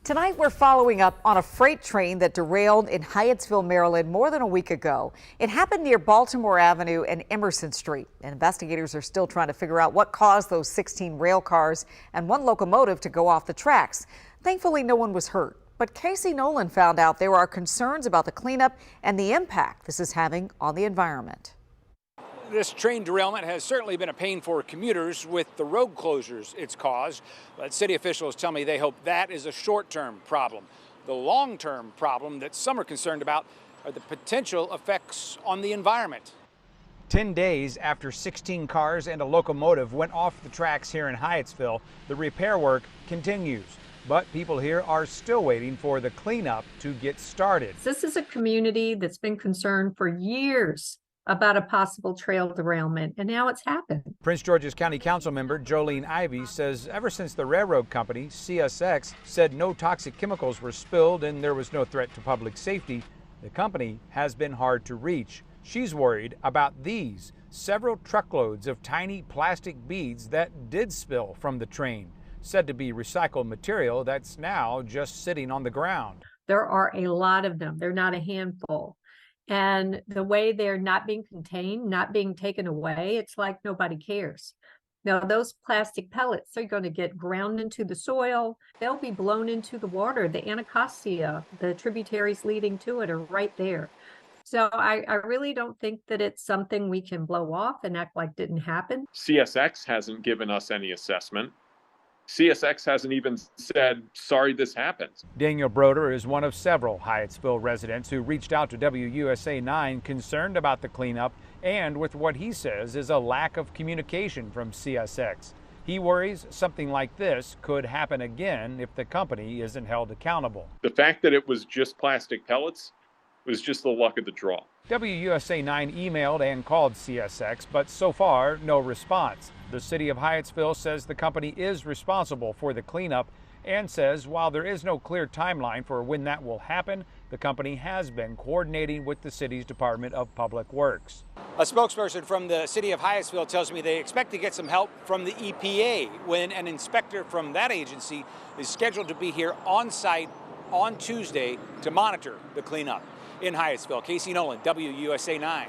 Tonight, we're following up on a freight train that derailed in Hyattsville, Maryland, more than a week ago. It happened near Baltimore Avenue and Emerson Street. Investigators are still trying to figure out what caused those 16 rail cars and one locomotive to go off the tracks. Thankfully, no one was hurt. But Casey Nolan found out there are concerns about the cleanup and the impact this is having on the environment. This train derailment has certainly been a pain for commuters with the road closures it's caused, but city officials tell me they hope that is a short-term problem. The long-term problem that some are concerned about are the potential effects on the environment. 10 days after 16 cars and a locomotive went off the tracks here in Hyattsville, the repair work continues. But people here are still waiting for the cleanup to get started. This is a community that's been concerned for years about a possible trail derailment, and now it's happened. Prince George's County Council member Jolene Ivy says ever since the railroad company, CSX, said no toxic chemicals were spilled and there was no threat to public safety, the company has been hard to reach. She's worried about these several truckloads of tiny plastic beads that did spill from the train, said to be recycled material that's now just sitting on the ground. There are a lot of them. They're not a handful. And the way they're not being contained, not being taken away, it's like nobody cares. Now, those plastic pellets are going to get ground into the soil. They'll be blown into the water. The Anacostia, the tributaries leading to it are right there. So I really don't think that it's something we can blow off and act like didn't happen. CSX hasn't given us any assessment. CSX hasn't even said, sorry, this happened. Daniel Broder is one of several Hyattsville residents who reached out to WUSA 9 concerned about the cleanup and with what he says is a lack of communication from CSX. He worries something like this could happen again if the company isn't held accountable. The fact that it was just plastic pellets was just the luck of the draw. WUSA 9 emailed and called CSX, but so far, no response. The city of Hyattsville says the company is responsible for the cleanup and says while there is no clear timeline for when that will happen, the company has been coordinating with the city's Department of Public Works. A spokesperson from the city of Hyattsville tells me they expect to get some help from the EPA when an inspector from that agency is scheduled to be here on site on Tuesday to monitor the cleanup. In Hyattsville, Casey Nolan, WUSA 9.